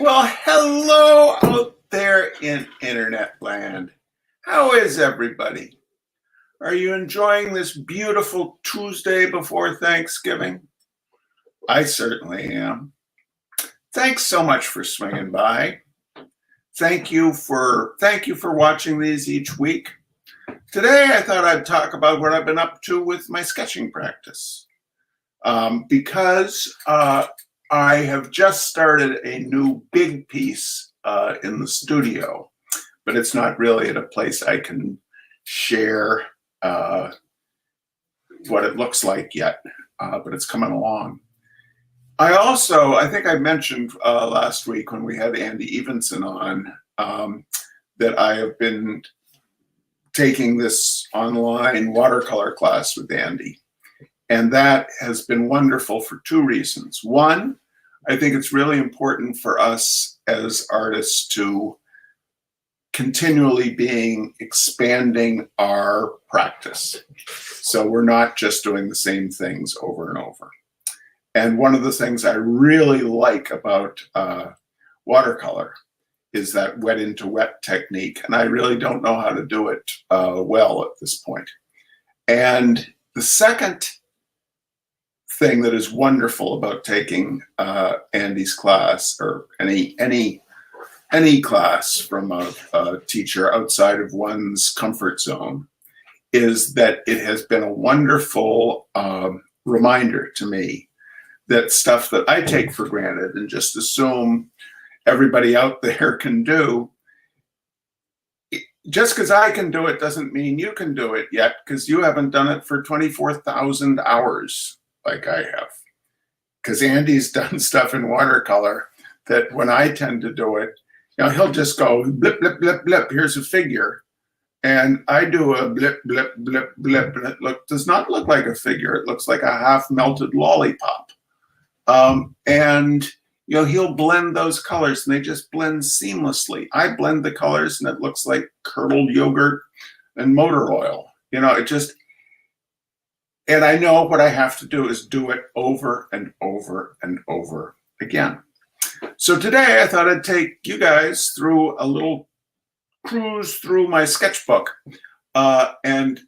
Well, hello out there in internet land. How is everybody? Are you enjoying this beautiful Tuesday before Thanksgiving? I certainly am. Thanks so much for swinging by. Thank you for watching these each week. Today, I thought I'd talk about what I've been up to with my sketching practice. Because I have just started a new big piece in the studio, but it's not really at a place I can share what it looks like yet, but it's coming along. I think I mentioned last week when we had Andy Evenson on that I have been taking this online watercolor class with Andy. And that has been wonderful for two reasons. One, I think it's really important for us as artists to continually expanding our practice. So we're not just doing the same things over and over. And one of the things I really like about watercolor is that wet into wet technique. And I really don't know how to do it well at this point. And the second thing that is wonderful about taking Andy's class, or any class from a teacher outside of one's comfort zone, is that it has been a wonderful reminder to me that stuff that I take for granted and just assume everybody out there can do, just because I can do it doesn't mean you can do it yet, because you haven't done it for 24,000 hours like I have. Because Andy's done stuff in watercolor that when I tend to do it, he'll just go blip, blip, blip, blip, here's a figure. And I do a blip, blip, blip, blip, and it does not look like a figure. It looks like a half melted lollipop. And he'll blend those colors and they just blend seamlessly. I blend the colors and it looks like curdled yogurt and motor oil. It just, and I know what I have to do is do it over and over and over again. So today I thought I'd take you guys through a little cruise through my sketchbook. And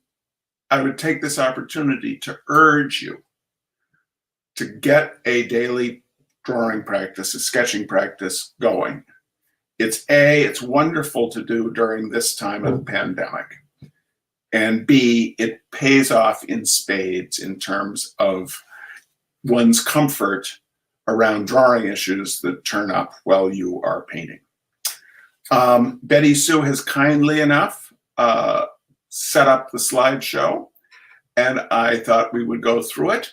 I would take this opportunity to urge you to get a daily drawing practice, a sketching practice going. It's wonderful to do during this time of the pandemic. And B, it pays off in spades in terms of one's comfort around drawing issues that turn up while you are painting. Betty Sue has kindly enough set up the slideshow, and I thought we would go through it.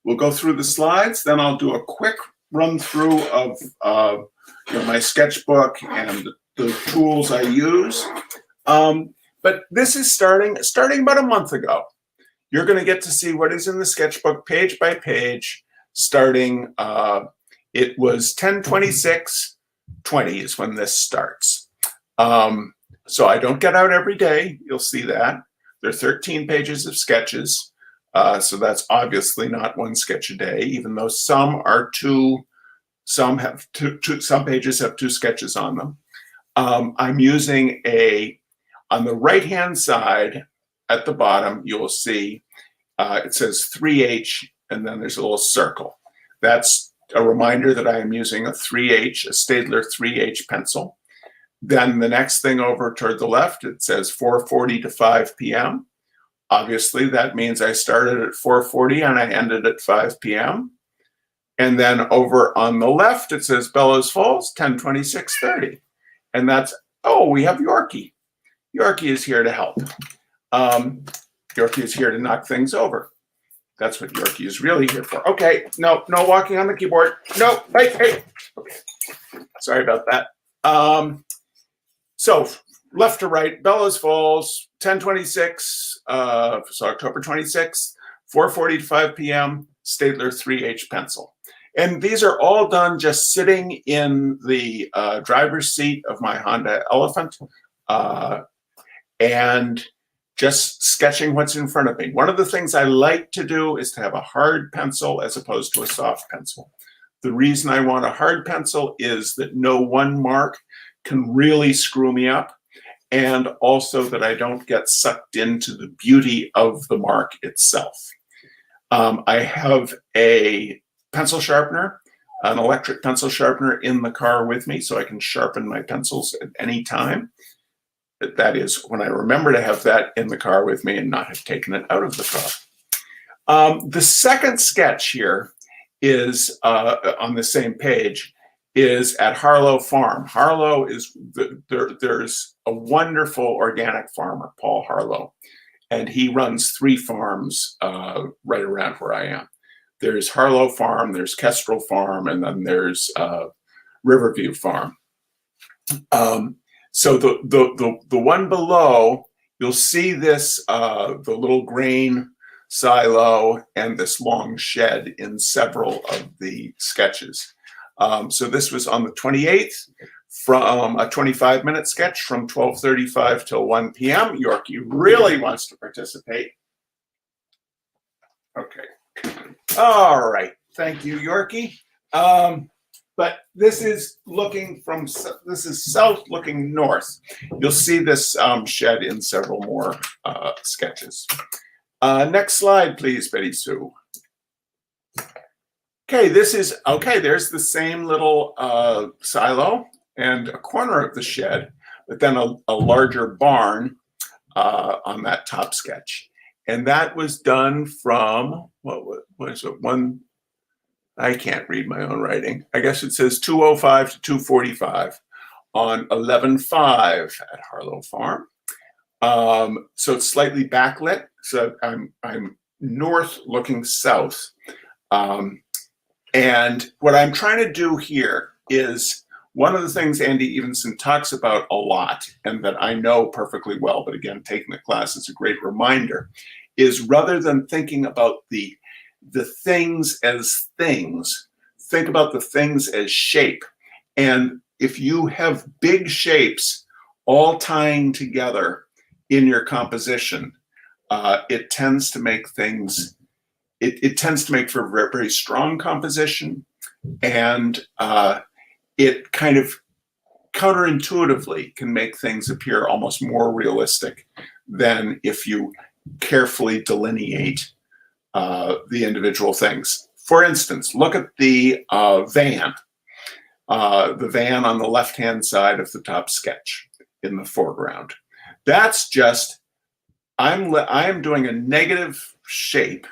We'll go through the slides, then I'll do a quick run through of my sketchbook and the tools I use. But this is starting about a month ago. You're going to get to see what is in the sketchbook page by page, starting, it was 10/26/20 is when this starts. So I don't get out every day. You'll see that. There are 13 pages of sketches. So that's obviously not one sketch a day, even though some are two, some pages have two sketches on them. I'm using on the right-hand side at the bottom, you'll see it says 3H, and then there's a little circle. That's a reminder that I am using a 3H, a Staedtler 3H pencil. Then the next thing over toward the left, it says 4:40 to 5 p.m. Obviously, that means I started at 4:40 and I ended at 5 p.m. And then over on the left, it says Bellows Falls, 10/26/30. And that's, we have Yorkie. Yorkie is here to help. Yorkie is here to knock things over. That's what Yorkie is really here for. Okay, no walking on the keyboard. No, hey. Okay. Sorry about that. So left to right, Bellows Falls, 10/26, so October 26th, 4:40 to 5 p.m., Staedtler 3H pencil. And these are all done just sitting in the driver's seat of my Honda Elephant and just sketching what's in front of me. One of the things I like to do is to have a hard pencil as opposed to a soft pencil. The reason I want a hard pencil is that no one mark can really screw me up, and also that I don't get sucked into the beauty of the mark itself. I have a pencil sharpener, an electric pencil sharpener in the car with me, so I can sharpen my pencils at any time. That is when I remember to have that in the car with me and not have taken it out of the car. The second sketch here is on the same page, is at Harlow Farm. Harlow is, there's a wonderful organic farmer, Paul Harlow, and he runs 3 farms right around where I am. There's Harlow Farm, there's Kestrel Farm, and then there's Riverview Farm. So the one below, you'll see this, the little grain silo and this long shed in several of the sketches. So this was on the 28th, from a 25-minute sketch from 12:35 till 1 p.m. Yorkie really wants to participate. Okay. All right. Thank you, Yorkie. But this is looking from, this is south looking north. You'll see this shed in several more sketches. Next slide, please, Betty Sue. Okay, this is, okay, there's the same little silo and a corner of the shed, but then a larger barn on that top sketch. And that was done from, what was it, I can't read my own writing. I guess it says 2:05 to 2:45 on 11/5 at Harlow Farm. So it's slightly backlit. So I'm north looking south. And what I'm trying to do here is one of the things Andy Evenson talks about a lot, and that I know perfectly well, but again, taking the class is a great reminder, is rather than thinking about the things as things, think about the things as shape. And if you have big shapes all tying together in your composition, it tends to make things, it tends to make for a very, very strong composition, and it kind of counterintuitively can make things appear almost more realistic than if you carefully delineate the individual things. For instance, look at the van on the left-hand side of the top sketch in the foreground. That's just, I'm doing a negative shape,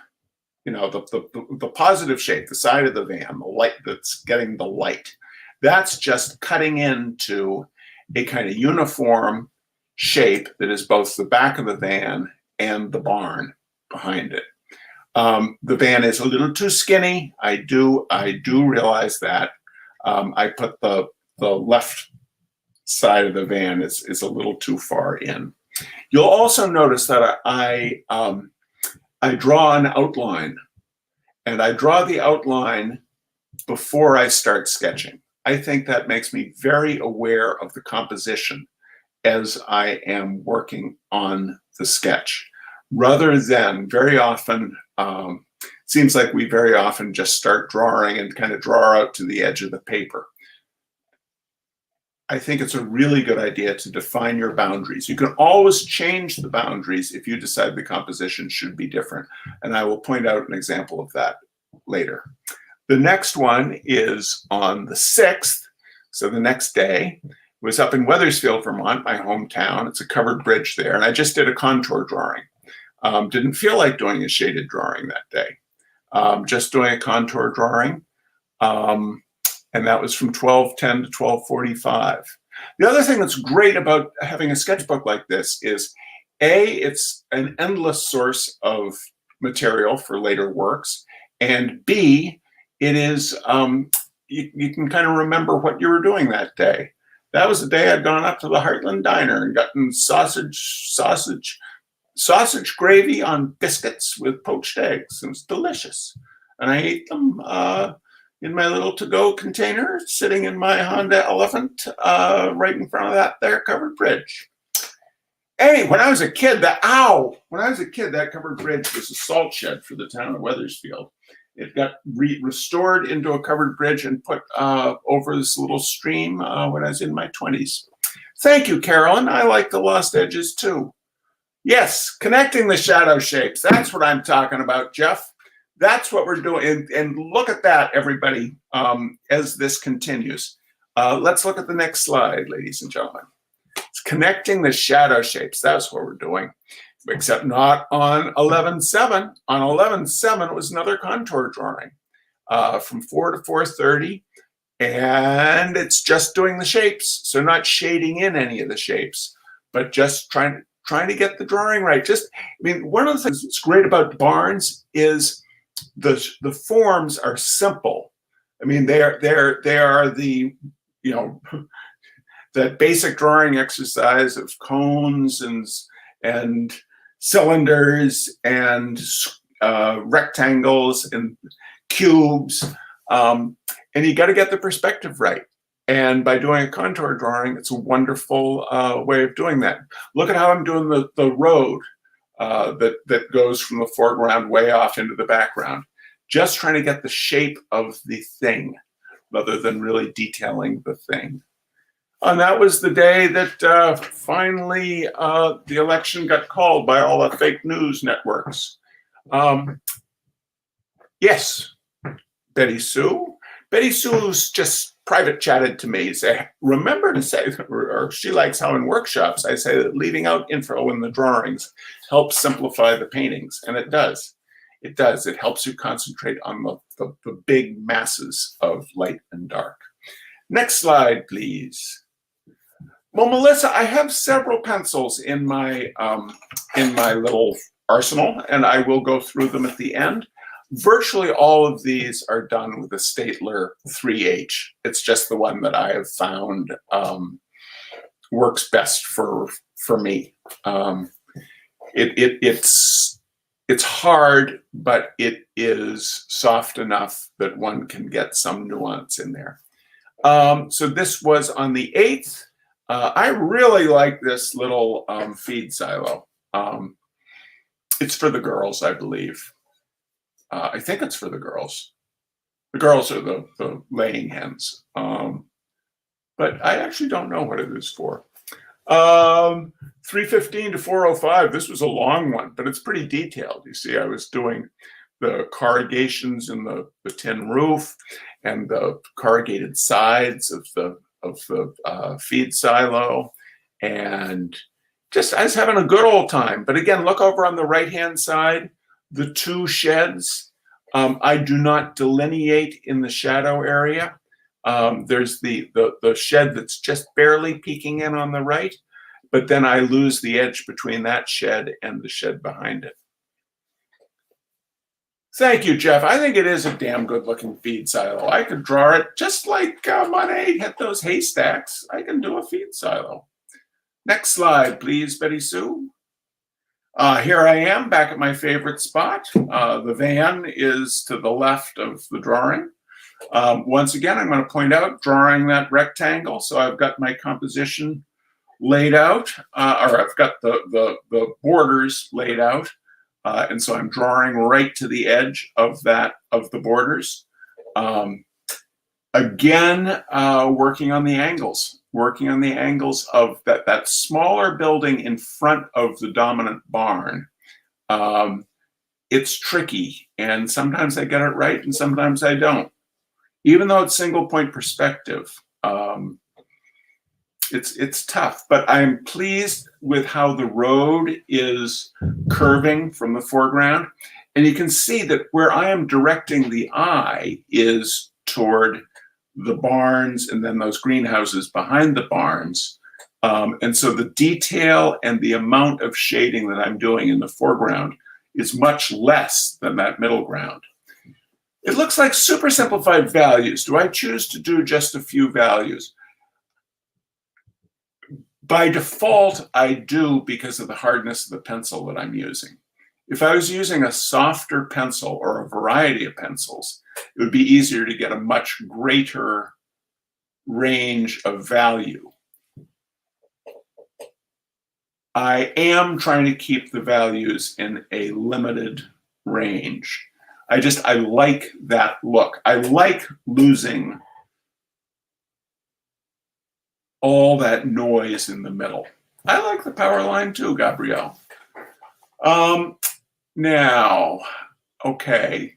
you know, the positive shape, the side of the van, the light that's getting the light. That's just cutting into a kind of uniform shape that is both the back of the van and the barn behind it. The van is a little too skinny. I do realize that. I put the left side of the van is a little too far in. You'll also notice that I draw an outline, and I draw the outline before I start sketching. I think that makes me very aware of the composition as I am working on the sketch, rather than very often, seems like we very often just start drawing and kind of draw out to the edge of the paper. I think it's a really good idea to define your boundaries. You can always change the boundaries if you decide the composition should be different. And I will point out an example of that later. The next one is on the 6th. So the next day was up in Wethersfield, Vermont, my hometown. It's a covered bridge there. And I just did a contour drawing. Didn't feel like doing a shaded drawing that day. Just doing a contour drawing. And that was from 12:10 to 12:45. The other thing that's great about having a sketchbook like this is, A, it's an endless source of material for later works, and B, it is, you can kind of remember what you were doing that day. That was the day I'd gone up to the Heartland Diner and gotten sausage gravy on biscuits with poached eggs. It was delicious. And I ate them in my little to-go container sitting in my Honda Elephant right in front of that there covered bridge. Hey, when I was a kid, that covered bridge was a salt shed for the town of Wethersfield. It got restored into a covered bridge and put over this little stream when I was in my 20s. Thank you, Carolyn. I like the lost edges too. Yes, connecting the shadow shapes. That's what I'm talking about, Jeff. That's what we're doing. And look at that, everybody, as this continues. Let's look at the next slide, ladies and gentlemen. It's connecting the shadow shapes. That's what we're doing, except not on 11.7. On 11.7, it was another contour drawing from 4 to 4:30. And it's just doing the shapes. So not shading in any of the shapes, but just trying to get the drawing right. One of the things that's great about Barnes is the forms are simple. I mean, they are the, that basic drawing exercise of cones and cylinders and rectangles and cubes. And you got to get the perspective right. And by doing a contour drawing, it's a wonderful way of doing that. Look at how I'm doing the road that goes from the foreground way off into the background. Just trying to get the shape of the thing rather than really detailing the thing. And that was the day that finally the election got called by all the fake news networks. Yes, Betty Sue. Betty Sue's just private chatted to me, say, remember to say, or she likes how in workshops, I say that leaving out info in the drawings helps simplify the paintings. And it does. It does. It helps you concentrate on the big masses of light and dark. Next slide, please. Well, Melissa, I have several pencils in my little arsenal, and I will go through them at the end. Virtually all of these are done with a Staedtler 3H. It's just the one that I have found works best for me. It's hard, but it is soft enough that one can get some nuance in there. So this was on the 8th. I really like this little feed silo. It's for the girls, I believe. I think it's for the girls. The girls are the laying hens. But I actually don't know what it is for. 315 to 405. This was a long one, but it's pretty detailed. You see, I was doing the corrugations in the tin roof and the corrugated sides of the feed silo, and just I was having a good old time. But again, look over on the right-hand side, the two sheds. I do not delineate in the shadow area. There's the shed that's just barely peeking in on the right, but then I lose the edge between that shed and the shed behind it. Thank you, Jeff. I think it is a damn good looking feed silo. I could draw it just like Monet had those haystacks. I can do a feed silo. Next slide, please, Betty Sue. Here I am back at my favorite spot. The van is to the left of the drawing. Once again, I'm going to point out drawing that rectangle. So I've got my composition laid out, or I've got the borders laid out. And so I'm drawing right to the edge of the borders. Again, working on the angles of that smaller building in front of the dominant barn. It's tricky, and sometimes I get it right and sometimes I don't. Even though it's single point perspective, it's tough, but I'm pleased with how the road is curving from the foreground. And you can see that where I am directing the eye is toward the barns and then those greenhouses behind the barns. And so the detail and the amount of shading that I'm doing in the foreground is much less than that middle ground. It looks like super simplified values. Do I choose to do just a few values? By default, I do because of the hardness of the pencil that I'm using. If I was using a softer pencil or a variety of pencils, it would be easier to get a much greater range of value. I am trying to keep the values in a limited range. I like that look. I like losing all that noise in the middle. I like the power line too, Gabrielle. Now, okay,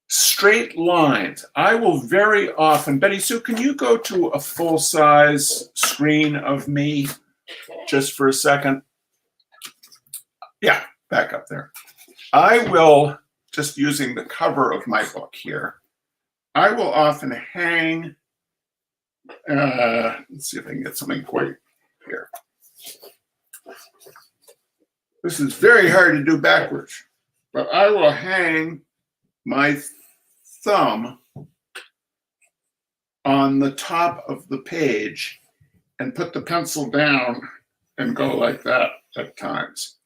straight lines. I will very often, Betty Sue, can you go to a full-size screen of me just for a second? Yeah, back up there. I will, just using the cover of my book here, I will often hang, let's see if I can get something quite here. This is very hard to do backwards, but I will hang my thumb on the top of the page and put the pencil down and go like that at times.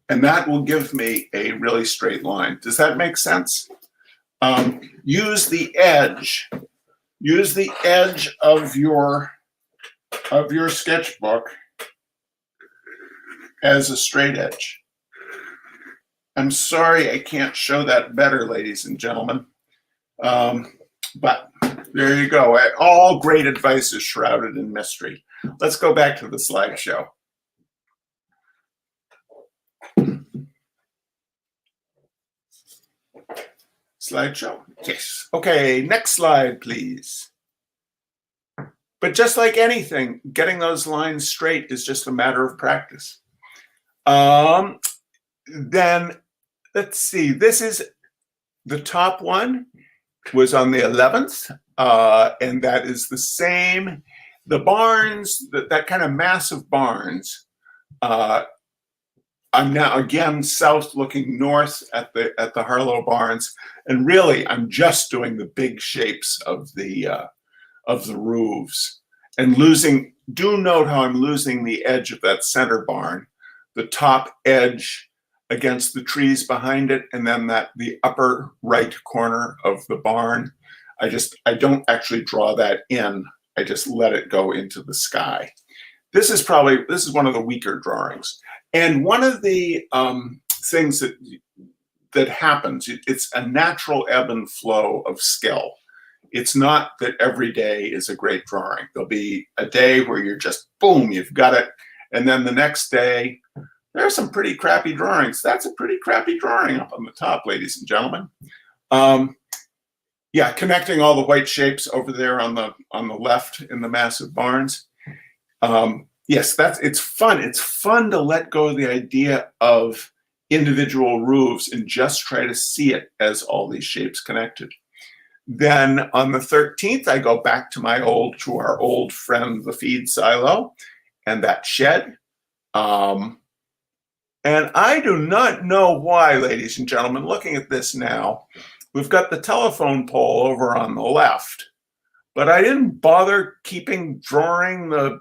And that will give me a really straight line. Does that make sense? Use the edge of your sketchbook as a straight edge. I'm sorry I can't show that better, ladies and gentlemen. But there you go. All great advice is shrouded in mystery. Let's go back to the slideshow. Slideshow? Yes. Okay, next slide, please. But just like anything, getting those lines straight is just a matter of practice. Then let's see, this is the top one was on the 11th, and that is the same. The barns, that kind of massive barns, I'm now again south looking north at the Harlow barns, and really I'm just doing the big shapes of the roofs and losing. Do note how I'm losing the edge of that center barn, the top edge against the trees behind it, and then the upper right corner of the barn. I don't actually draw that in. I just let it go into the sky. This is one of the weaker drawings. And one of the things that happens, it's a natural ebb and flow of skill. It's not that every day is a great drawing. There'll be a day where you're just, boom, you've got it. And then the next day, there are some pretty crappy drawings. That's a pretty crappy drawing up on the top, ladies and gentlemen. Yeah, connecting all the white shapes over there on the left in the massive barns. Yes, it's fun. It's fun to let go of the idea of individual roofs and just try to see it as all these shapes connected. Then on the 13th, I go back to our old friend, the feed silo, and that shed. And I do not know why, ladies and gentlemen, looking at this now, we've got the telephone pole over on the left, but I didn't bother drawing the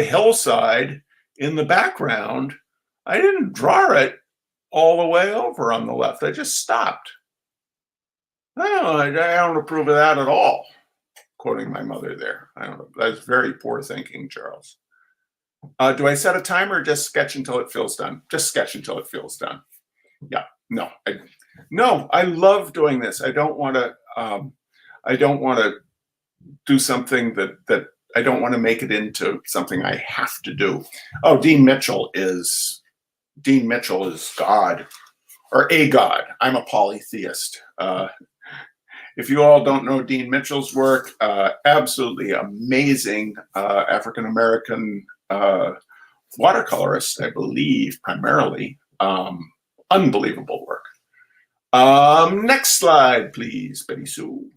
hillside in the background. I didn't draw it all the way over on the left. I just stopped. I don't approve of that at all. Quoting my mother there. I don't know. That's very poor thinking, Charles. Do I set a timer or just sketch until it feels done? Just sketch until it feels done. Yeah. No. I love doing this. I don't want to do something that I don't want to make it into something I have to do. Oh, Dean Mitchell is God, or a god. I'm a polytheist. If you all don't know Dean Mitchell's work, absolutely amazing African-American watercolorist, I believe, primarily. Unbelievable work. Next slide, please, Betty Sue.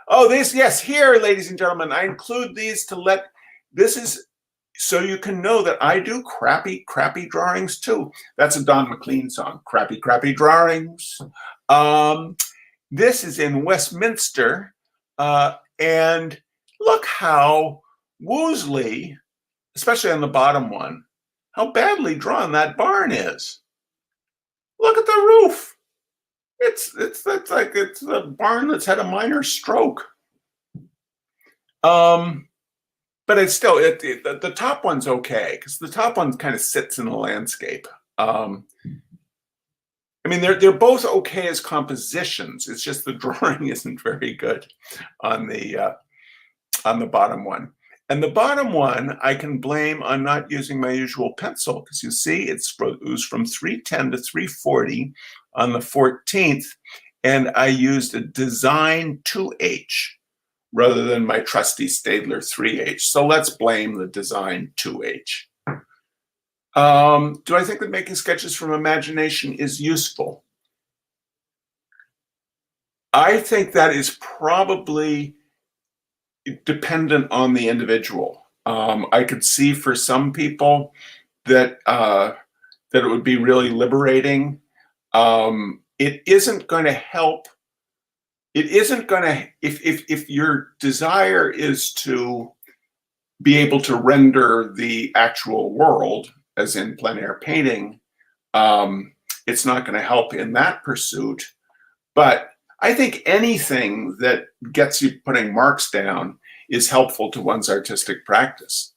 Oh, yes, here, ladies and gentlemen, I include these this is so you can know that I do crappy drawings too. That's a Don McLean song, crappy drawings. This is in Westminster, and look how woozly, especially on the bottom one, how badly drawn that barn is. Look at the roof. It's like it's a barn that's had a minor stroke. But it's still the top one's okay because the top one kind of sits in the landscape. I mean, they're both okay as compositions. It's just the drawing isn't very good on the bottom one. And the bottom one I can blame on not using my usual pencil, because you see it was from 310 to 340 on the 14th, and I used a Design 2H rather than my trusty Staedtler 3H. So let's blame the Design 2H. Do I think that making sketches from imagination is useful? I think that is probably dependent on the individual. I could see for some people that that it would be really liberating. It isn't going to help. It isn't going to, if your desire is to be able to render the actual world, as in plein air painting, it's not going to help in that pursuit. But I think anything that gets you putting marks down is helpful to one's artistic practice.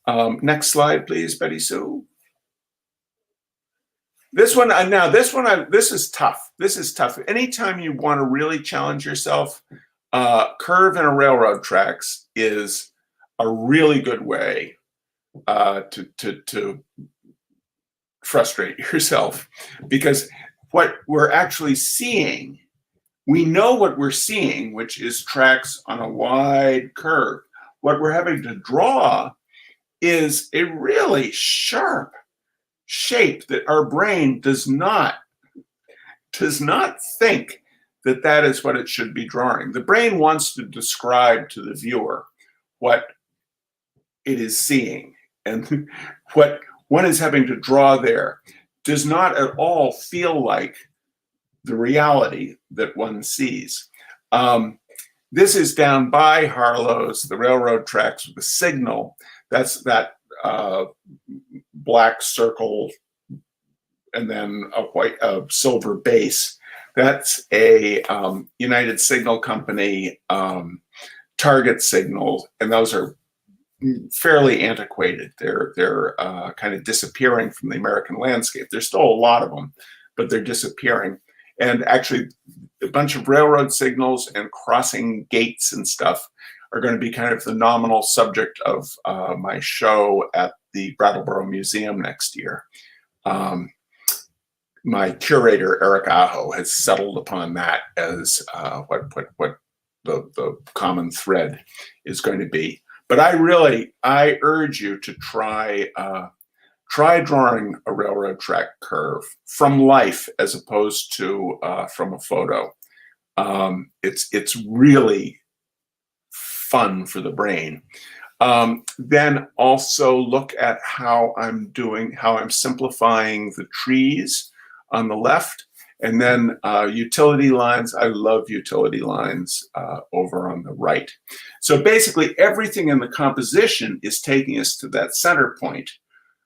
Next slide, please, Betty Sue. This is tough. This is tough. Anytime you want to really challenge yourself, curve in a railroad tracks is a really good way to frustrate yourself, because what we're actually seeing, we know what we're seeing, which is tracks on a wide curve. What we're having to draw is a really sharp shape that our brain does not think that that is what it should be drawing. The brain wants to describe to the viewer what it is seeing, and what one is having to draw there does not at all feel like the reality that one sees. This is down by Harlow's, the railroad tracks with a signal. That's that black circle and then a silver base. That's a United Signal Company target signal, and those are fairly antiquated. They're kind of disappearing from the American landscape. There's still a lot of them, but they're disappearing. And actually, a bunch of railroad signals and crossing gates and stuff are going to be kind of the nominal subject of my show at the Brattleboro Museum next year. My curator, Eric Aho, has settled upon that as what the common thread is going to be. But I urge you to try drawing a railroad track curve from life as opposed to from a photo. It's really fun for the brain. Then also look at how I'm simplifying the trees on the left, and then utility lines. I love utility lines over on the right. So basically everything in the composition is taking us to that center point,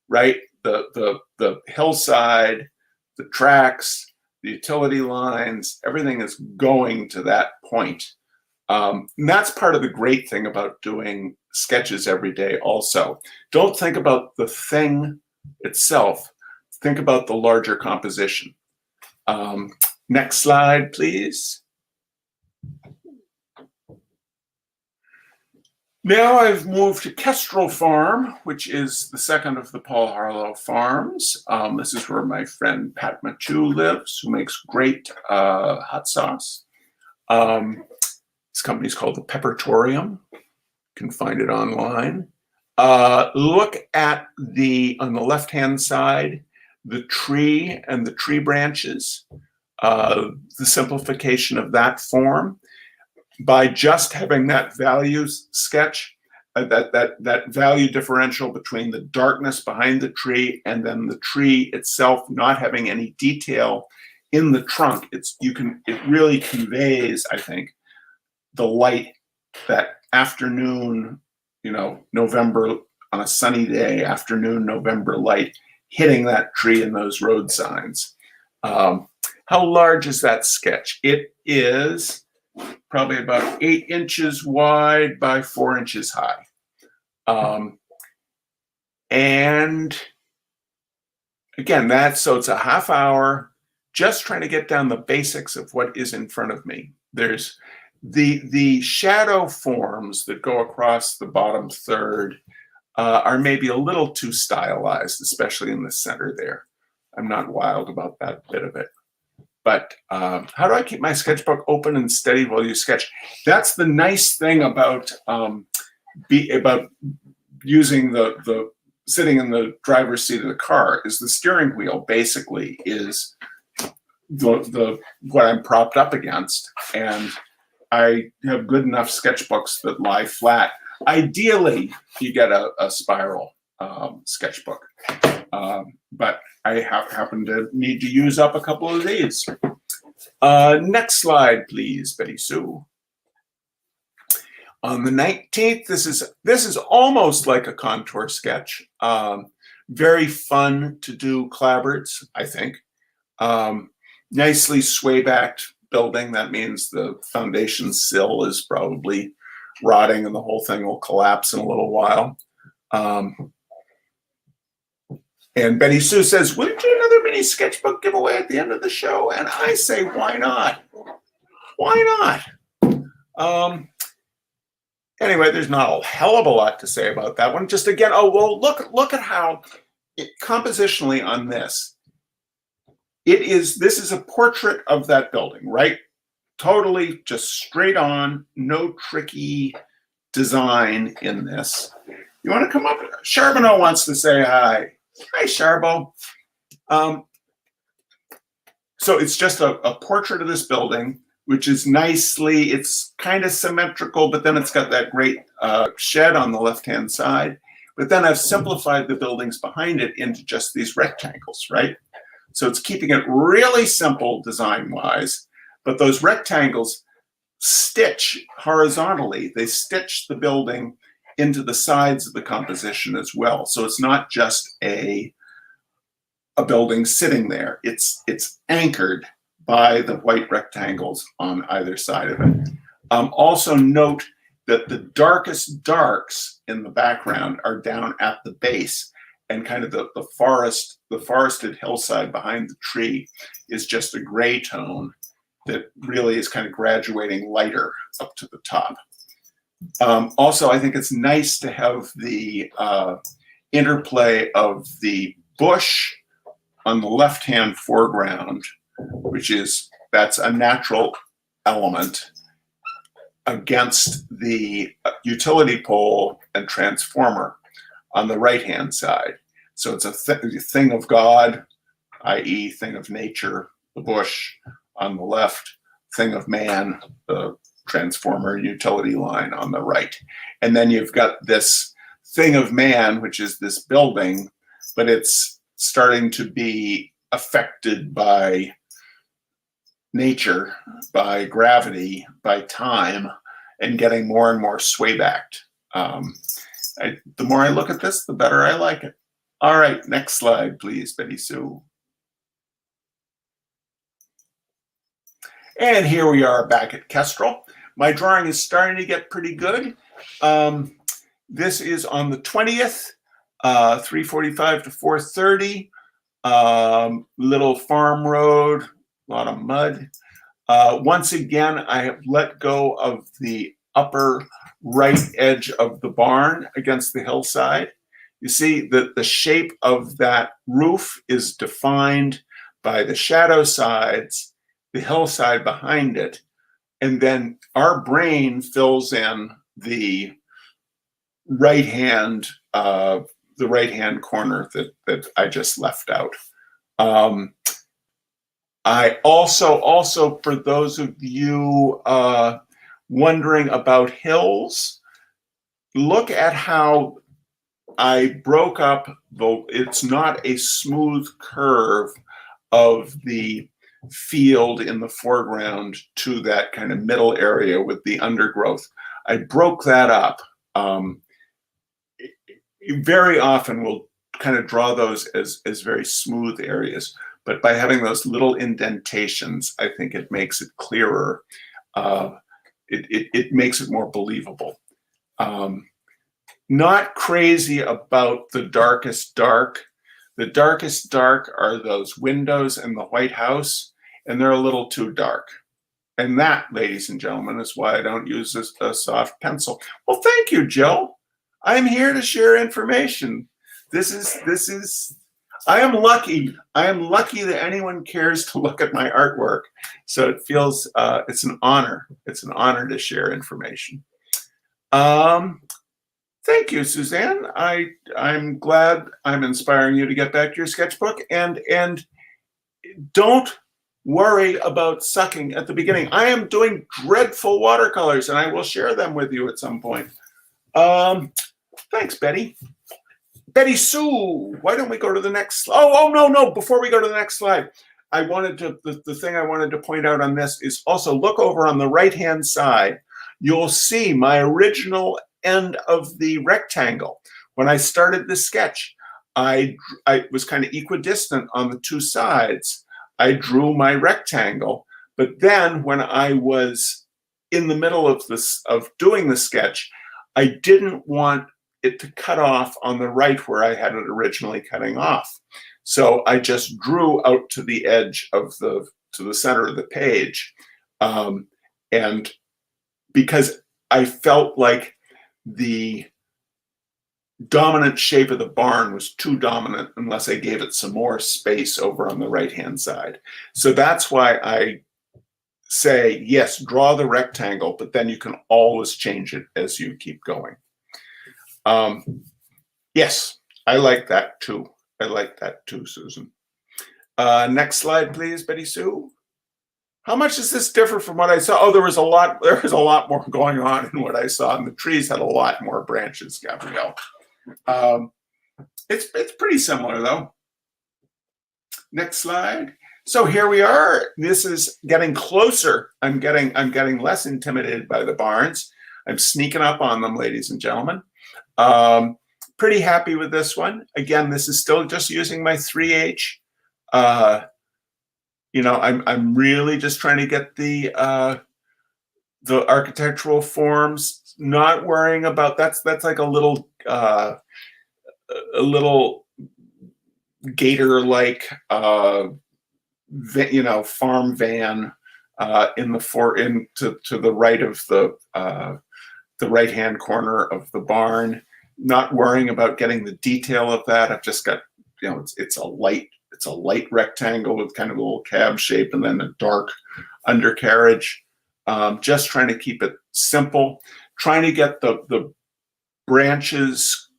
right? The hillside, the tracks, the utility lines, everything is going to that point. And that's part of the great thing about doing sketches every day also. Don't think about the thing itself. Think about the larger composition. Next slide, please. Now I've moved to Kestrel Farm, which is the second of the Paul Harlow farms. This is where my friend Pat Machu lives, who makes great hot sauce. This company is called the Peppertorium. You can find it online. Look at on the left-hand side, the tree and the tree branches, the simplification of that form. By just having that values sketch, that value differential between the darkness behind the tree and then the tree itself not having any detail in the trunk, it really conveys, I think, the light, that afternoon, November, on a sunny day, afternoon November light hitting that tree and those road signs. How large is that sketch? It is probably about 8 inches wide by 4 inches high. And again, so it's a half hour just trying to get down the basics of what is in front of me. There's the shadow forms that go across the bottom third are maybe a little too stylized, especially in the center there. I'm not wild about that bit of it. But how do I keep my sketchbook open and steady while you sketch? That's the nice thing about using the sitting in the driver's seat of the car, is the steering wheel basically is the what I'm propped up against, and I have good enough sketchbooks that lie flat. Ideally, you get a spiral sketchbook, but I happen to need to use up a couple of these. Next slide, please, Betty Sue. On the 19th, this is almost like a contour sketch. Very fun to do clapboards, I think. Nicely sway-backed building. That means the foundation sill is probably rotting and the whole thing will collapse in a little while. And Betty Sue says, "Will you do another mini sketchbook giveaway at the end of the show?" And I say, why not? Why not? Anyway, there's not a hell of a lot to say about that one. Just again, oh, well, look at how compositionally on this, this is a portrait of that building, right? Totally just straight on, no tricky design in this. You want to come up? Charbonneau wants to say hi. Hi, Charbo. So it's just a portrait of this building, which is nicely, it's kind of symmetrical, but then it's got that great shed on the left-hand side. But then I've simplified the buildings behind it into just these rectangles, right? So it's keeping it really simple design-wise, but those rectangles stitch horizontally. They stitch the building into the sides of the composition as well. So it's not just a building sitting there. It's anchored by the white rectangles on either side of it. Also note that the darkest darks in the background are down at the base, and kind of the forested hillside behind the tree is just a gray tone that really is kind of graduating lighter up to the top. Also, I think it's nice to have the interplay of the bush on the left-hand foreground, that's a natural element, against the utility pole and transformer on the right-hand side. So it's a thing of God, i.e. thing of nature, the bush on the left, thing of man, the transformer utility line on the right. And then you've got this thing of man, which is this building, but it's starting to be affected by nature, by gravity, by time, and getting more and more sway-backed. The more I look at this, the better I like it. All right, next slide, please, Betty Sue. And here we are back at Kestrel. My drawing is starting to get pretty good. This is on the 20th, 3:45 to 4:30. Little farm road, a lot of mud. Once again, I have let go of the upper right edge of the barn against the hillside. You see that the shape of that roof is defined by the shadow sides, the hillside behind it, and then our brain fills in the right-hand corner that I just left out. I also, for those of you wondering about hills, look at how I broke up it's not a smooth curve of the field in the foreground to that kind of middle area with the undergrowth. I broke that up. Very often we'll kind of draw those as very smooth areas, but by having those little indentations, I think it makes it clearer. It makes it more believable. Not crazy about the darkest dark, The darkest dark are those windows and the White House, and they're a little too dark. And that, ladies and gentlemen, is why I don't use a soft pencil. Well, thank you, Jill. I'm here to share information. I am lucky. I am lucky that anyone cares to look at my artwork. So it feels, it's an honor. It's an honor to share information. Thank you, Suzanne. I'm glad I'm inspiring you to get back to your sketchbook, and don't worry about sucking at the beginning. I am doing dreadful watercolors, and I will share them with you at some point. Thanks, Betty. Betty Sue, why don't we go to the next? No. Before we go to the next slide, the thing I wanted to point out on this is also look over on the right-hand side. You'll see my original end of the rectangle. When I started this sketch, I was kind of equidistant on the two sides. I drew my rectangle, but then when I was in the middle of doing the sketch, I didn't want it to cut off on the right where I had it originally cutting off. So I just drew out to the edge of to the center of the page. And because I felt like the dominant shape of the barn was too dominant unless I gave it some more space over on the right-hand side. So that's why I say, yes, draw the rectangle, but then you can always change it as you keep going. Yes, I like that too. I like that too, Susan. Next slide, please, Betty Sue. How much does this differ from what I saw? Oh, there was a lot more going on in what I saw, and the trees had a lot more branches, Gabrielle. It's pretty similar though. Next slide. So here we are. This is getting closer. I'm getting less intimidated by the barns. I'm sneaking up on them, ladies and gentlemen. Pretty happy with this one. Again, this is still just using my 3H. You know, I'm really just trying to get the architectural forms. Not worrying about that's like a little gator-like you know, farm van to the right of the right-hand corner of the barn. Not worrying about getting the detail of that. I've just got, you know, it's a light rectangle with kind of a little cab shape and then a dark undercarriage. Just trying to keep it simple. Trying to get the branches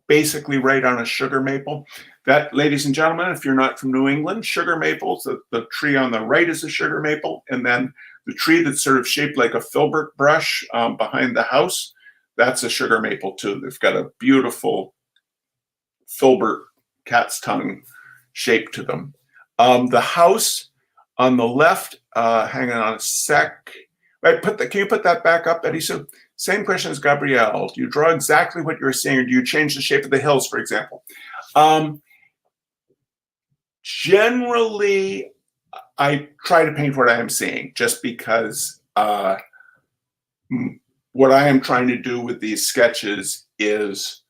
basically right on a sugar maple. That, ladies and gentlemen, if you're not from New England, sugar maples, the tree on the right is a sugar maple, and then the tree that's sort of shaped like a filbert brush behind the house, that's a sugar maple too. They've got a beautiful filbert cat's tongue shape to them. The house on the left, hang on a sec. Right, can you put that back up, Betty? So same question as Gabrielle. Do you draw exactly what you're seeing, or do you change the shape of the hills, for example? Generally, I try to paint what I am seeing, just because what I am trying to do with these sketches is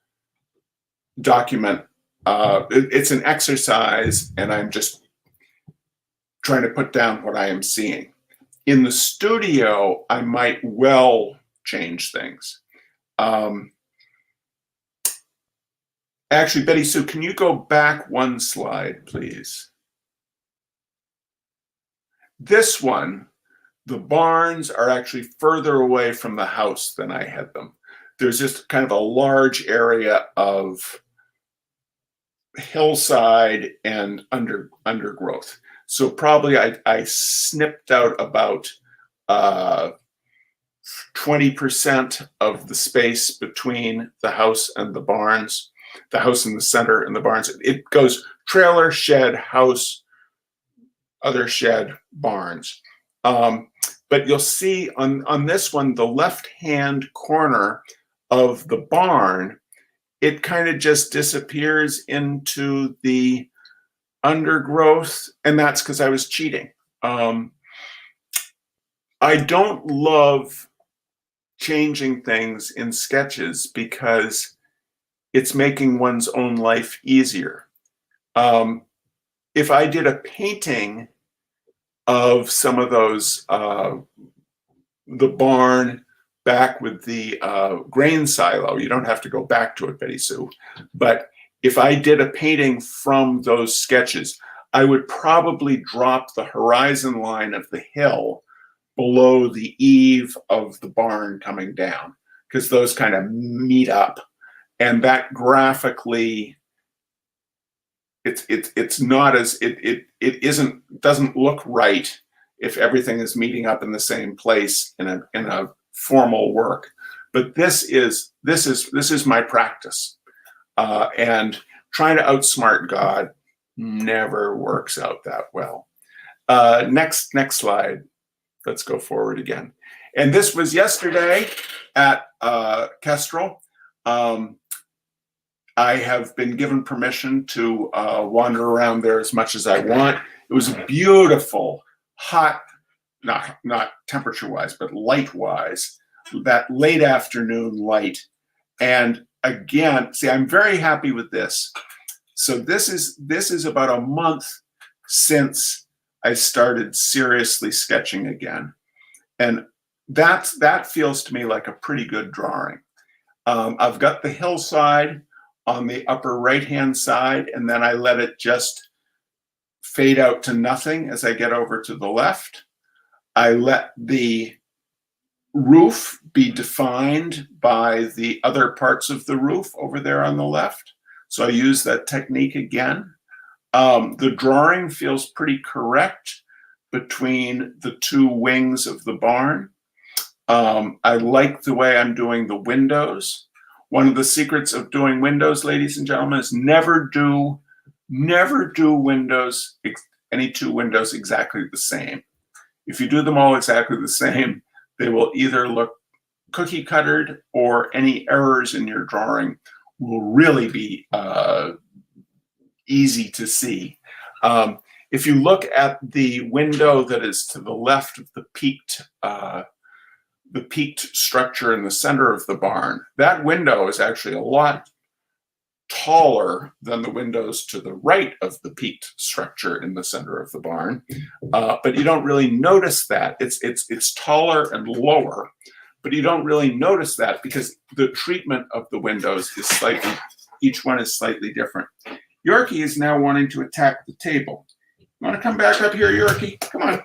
document. It's an exercise, and I'm just trying to put down what I am seeing. In the studio, I might well change things. Actually, Betty Sue, can you go back one slide, please? This one, the barns are actually further away from the house than I had them. There's just kind of a large area of hillside and undergrowth. So probably I snipped out about 20% of the space between the house and the barns, the house in the center and the barns. It goes trailer, shed, house, other shed, barns. But you'll see on this one, the left-hand corner of the barn, it kind of just disappears into the undergrowth, and that's because I was cheating. I don't love changing things in sketches because it's making one's own life easier. If I did a painting of some of those, the barn back with the grain silo, you don't have to go back to it, Betty Sue, but if I did a painting from those sketches, I would probably drop the horizon line of the hill below the eave of the barn coming down, because those kind of meet up, and that graphically, it's not as doesn't look right if everything is meeting up in the same place in a formal work. But this is my practice, and trying to outsmart God never works out that well. Next slide. Let's go forward again. And this was yesterday at Kestrel. I have been given permission to wander around there as much as I want. It was beautiful, hot, not temperature-wise, but light-wise, that late afternoon light. And again, see, I'm very happy with this. So this is about a month since I started seriously sketching again. And that feels to me like a pretty good drawing. I've got the hillside on the upper right-hand side, and then I let it just fade out to nothing as I get over to the left. I let the roof be defined by the other parts of the roof over there on the left. So I use that technique again. The drawing feels pretty correct between the two wings of the barn. I like the way I'm doing the windows. One of the secrets of doing windows, ladies and gentlemen, is never do windows, any two windows exactly the same. If you do them all exactly the same, they will either look cookie cuttered, or any errors in your drawing will really be easy to see. If you look at the window that is to the left of the peaked structure in the center of the barn, that window is actually a lot taller than the windows to the right of the peaked structure in the center of the barn. But you don't really notice that. It's taller and lower, but you don't really notice that because the treatment of the windows is each one is slightly different. Yorkie is now wanting to attack the table. You want to come back up here, Yorkie? Come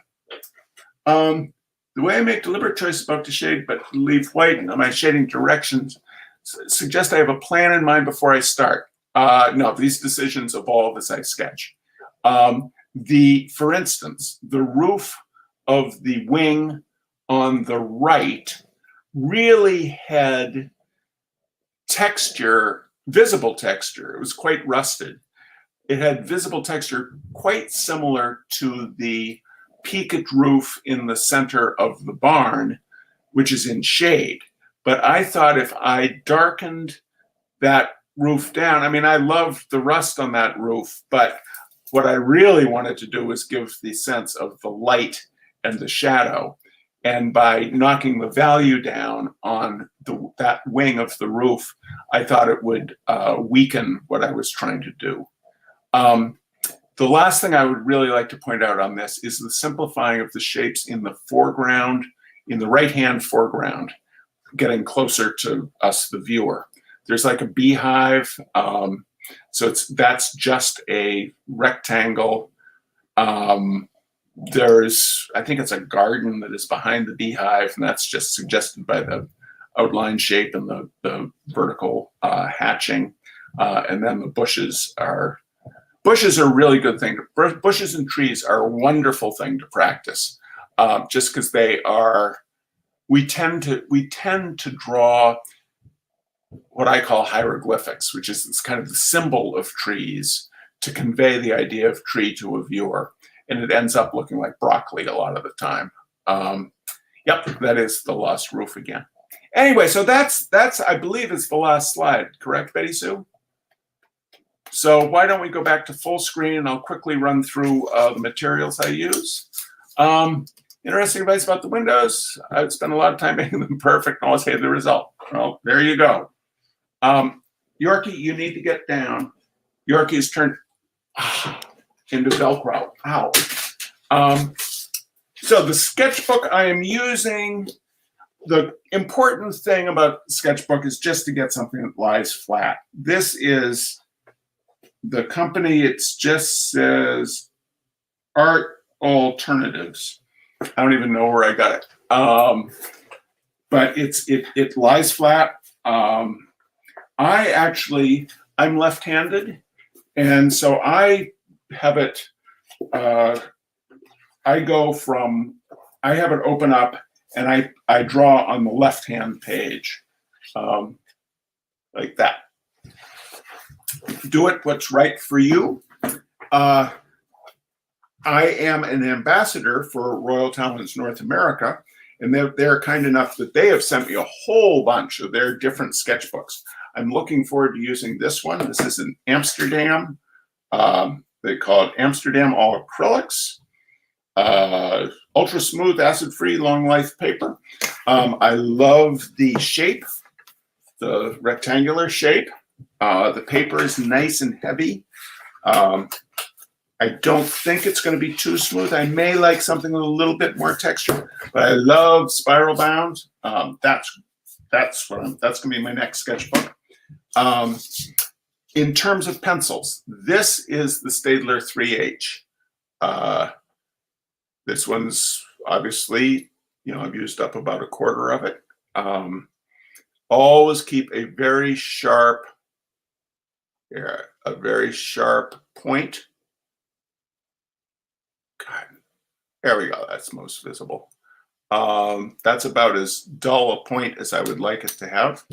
on. The way I make deliberate choices about to shade but leave white in my shading directions suggest I have a plan in mind before I start. No, these decisions evolve as I sketch. For instance, the roof of the wing on the right really had texture, visible texture. It was quite rusted. It had visible texture quite similar to the peaked roof in the center of the barn, which is in shade. But I thought if I darkened that roof down, I mean, I love the rust on that roof, but what I really wanted to do was give the sense of the light and the shadow. And by knocking the value down on that wing of the roof, I thought it would weaken what I was trying to do. The last thing I would really like to point out on this is the simplifying of the shapes in the foreground, in the right-hand foreground, getting closer to us, the viewer. There's like a beehive, so that's just a rectangle. There's, I think it's a garden that is behind the beehive, and that's just suggested by the outline shape and the vertical hatching. And then the bushes are a really good thing. Bushes and trees are a wonderful thing to practice, just because they are. We tend to draw what I call hieroglyphics, which is this kind of the symbol of trees to convey the idea of tree to a viewer, and it ends up looking like broccoli a lot of the time. Yep, that is the lost roof again. Anyway, so that's I believe is the last slide, correct, Betty Sue? So why don't we go back to full screen, and I'll quickly run through the materials I use. Interesting advice about the windows. I've spent a lot of time making them perfect and always hate the result. Well, there you go. Yorkie, you need to get down. Yorkie's turned. into Velcro. Ow. So the sketchbook I am using, the important thing about sketchbook is just to get something that lies flat. This is the company, it just says Art Alternatives. I don't even know where I got it. But it lies flat. I'm left-handed, and so I have it, I have it open up, and I draw on the left-hand page, like that. Do it what's right for you. I am an ambassador for Royal Talents North America, and they're kind enough that they have sent me a whole bunch of their different sketchbooks. I'm looking forward to using this one. This is an Amsterdam. They call it Amsterdam All Acrylics. Ultra smooth, acid-free, long life paper. I love the shape, the rectangular shape. The paper is nice and heavy. I don't think it's going to be too smooth. I may like something with a little bit more texture, but I love spiral bound. That's going to be my next sketchbook. In terms of pencils, this is the Staedtler 3H. This one's obviously, I've used up about a quarter of it. Always keep a very sharp point. God, there we go. That's most visible. That's about as dull a point as I would like it to have.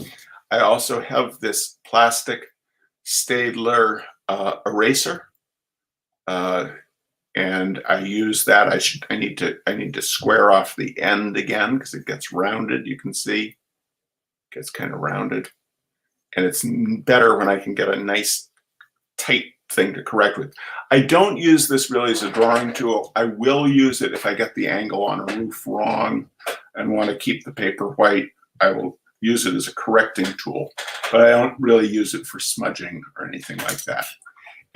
I also have this plastic Staedtler eraser, and I use that. I need to square off the end again because it gets rounded. You can see it gets kind of rounded, and it's better when I can get a nice tight thing to correct with. I don't use this really as a drawing tool. I will use it if I get the angle on a roof wrong and want to keep the paper white. I will use it as a correcting tool, but I don't really use it for smudging or anything like that.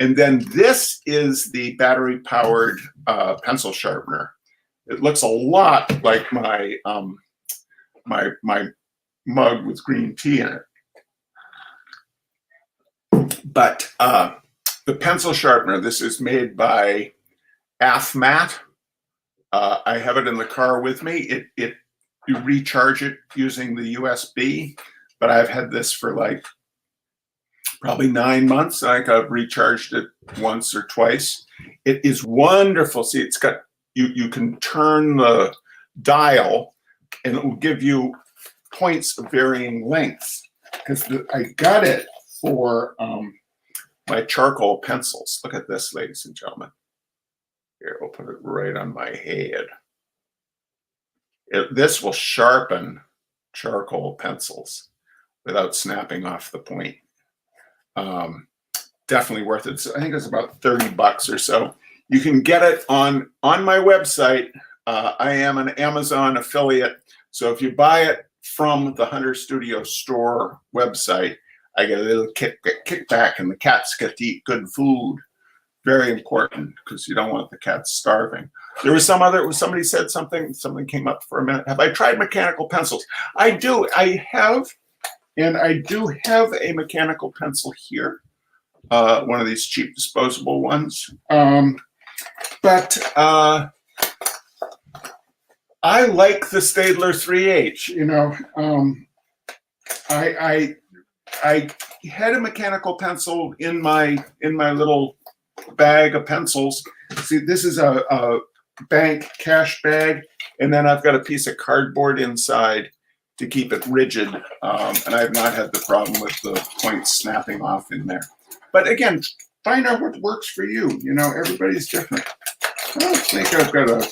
And then this is the battery-powered pencil sharpener. It looks a lot like my my mug with green tea in it. But the pencil sharpener, this is made by AFMAT. I have it in the car with me. You recharge it using the USB, but I've had this for like probably 9 months. I think I've recharged it once or twice. It is wonderful. See, it's got, you can turn the dial and it will give you points of varying lengths. Because I got it for my charcoal pencils. Look at this, ladies and gentlemen. Here, we'll put it right on my head. This will sharpen charcoal pencils without snapping off the point. Definitely worth it. So I think it's about $30 or so. You can get it on my website. I am an Amazon affiliate. So if you buy it from the Hunter Studio store website, I get a little kickback, and the cats get to eat good food. Very important, because you don't want the cats starving. There was somebody said something came up for a minute. Have I tried mechanical pencils? I do. I have, and I do have a mechanical pencil here. One of these cheap disposable ones. But I like the Staedtler 3H. I had a mechanical pencil in my little bag of pencils. See, this is a bank cash bag, and then I've got a piece of cardboard inside to keep it rigid, and I have not had the problem with the points snapping off in there. But again, find out what works for you. Everybody's different. I don't think I've got a.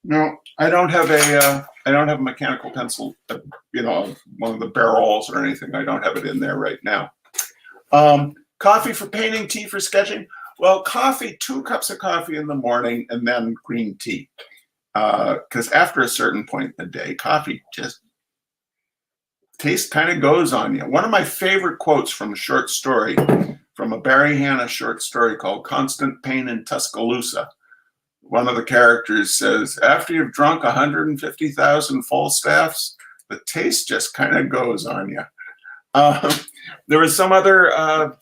No, I don't have a mechanical pencil. One of the barrels or anything. I don't have it in there right now. Coffee for painting, tea for sketching. Well, coffee, 2 cups of coffee in the morning, and then green tea. Because after a certain point in the day, coffee just taste kind of goes on you. One of my favorite quotes from a short story from a Barry Hannah short story called Constant Pain in Tuscaloosa. One of the characters says, after you've drunk 150,000 Falstaffs, the taste just kind of goes on you. There was some other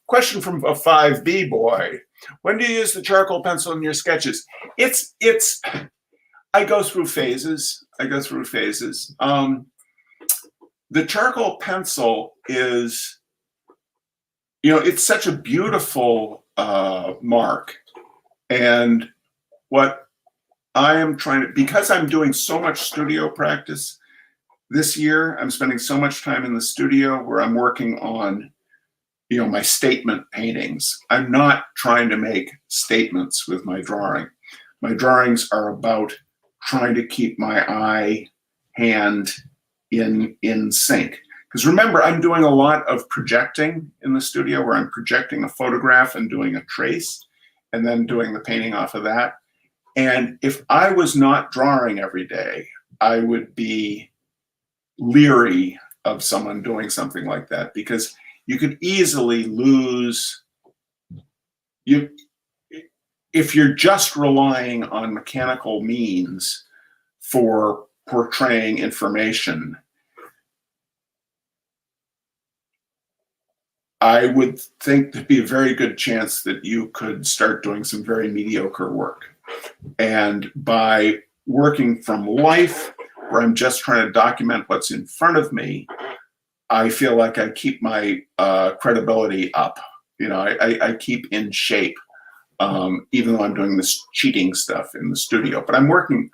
question from a 5B boy. When do you use the charcoal pencil in your sketches? I go through phases. The charcoal pencil is, it's such a beautiful mark. And what I am trying to, because I'm doing so much studio practice this year, I'm spending so much time in the studio where I'm working on, my statement paintings. I'm not trying to make statements with my drawing. My drawings are about trying to keep my eye, hand in sync. Because remember, I'm doing a lot of projecting in the studio where I'm projecting a photograph and doing a trace and then doing the painting off of that. And if I was not drawing every day, I would be leery of someone doing something like that, because you could easily lose you if you're just relying on mechanical means for portraying information. I would think there'd be a very good chance that you could start doing some very mediocre work. And by working from life, where I'm just trying to document what's in front of me, I feel like I keep my credibility up. I keep in shape, even though I'm doing this cheating stuff in the studio. But I'm working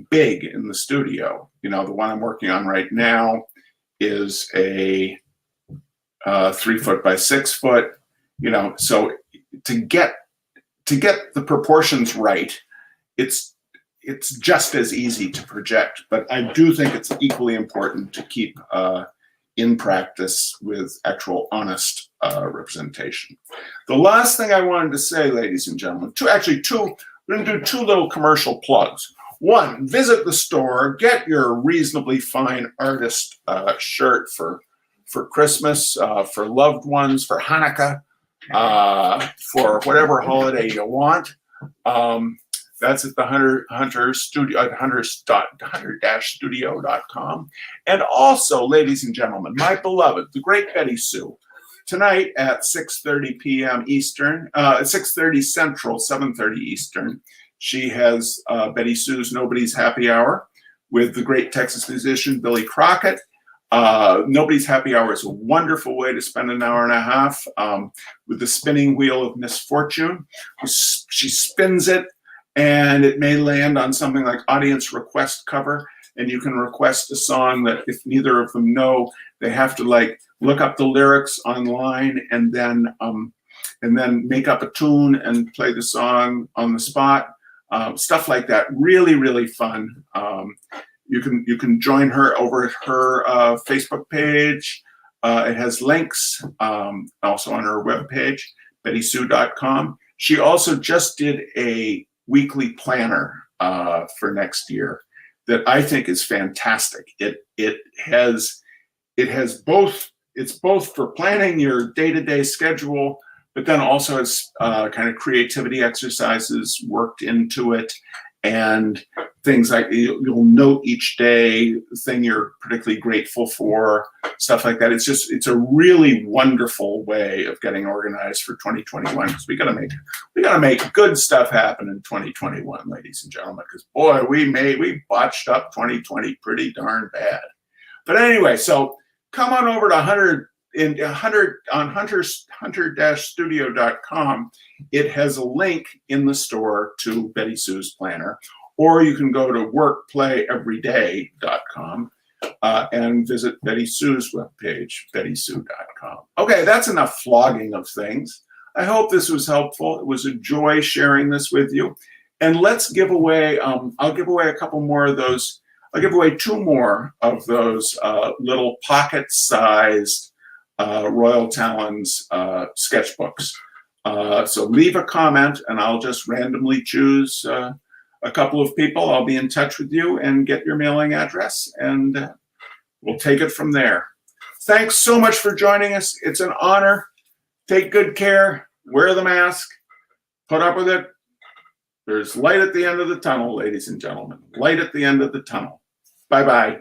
big in the studio. The one I'm working on right now is a 3 foot by 6 foot. So to get the proportions right, it's just as easy to project. But I do think it's equally important to keep in practice with actual honest representation. The last thing I wanted to say, ladies and gentlemen, we're going to do 2 little commercial plugs. One, visit the store, get your reasonably fine artist shirt for Christmas, for loved ones, for Hanukkah, for whatever holiday you want. That's at the Hunter Studio at hunter-studio.com. And also, ladies and gentlemen, my beloved, the great Betty Sue, tonight at 6:30 p.m. Eastern, 6:30 Central, 7:30 Eastern, she has Betty Sue's Nobody's Happy Hour with the great Texas musician Billy Crockett. Nobody's Happy Hour is a wonderful way to spend an hour and a half with the spinning wheel of misfortune. She spins it, and it may land on something like audience request cover, and you can request a song that if neither of them know, they have to look up the lyrics online and then make up a tune and play the song on the spot. Stuff like that. Really, really fun. You can join her over at her Facebook page. It has links also on her webpage, bettysue.com. She also just did a weekly planner for next year that I think is fantastic. It's both for planning your day-to-day schedule, but then also has kind of creativity exercises worked into it, and things like you'll note each day the thing you're particularly grateful for, stuff like that. It's a really wonderful way of getting organized for 2021, because we gotta make good stuff happen in 2021, ladies and gentlemen, because boy, we botched up 2020 pretty darn bad. But anyway, so come on over to hunter-studio.com. It has a link in the store to Betty Sue's planner, or you can go to workplayeveryday.com and visit Betty Sue's webpage, bettysue.com. Okay, that's enough flogging of things. I hope this was helpful. It was a joy sharing this with you. And let's give away, I'll give away a couple more of those. I'll give away 2 more of those little pocket-sized Royal Talons sketchbooks. So leave a comment and I'll just randomly choose a couple of people. I'll be in touch with you and get your mailing address, and we'll take it from there. Thanks so much for joining us. It's an honor. take good care, wear the mask, put up with it. There's light at the end of the tunnel, ladies and gentlemen. Light at the end of the tunnel. Bye-bye.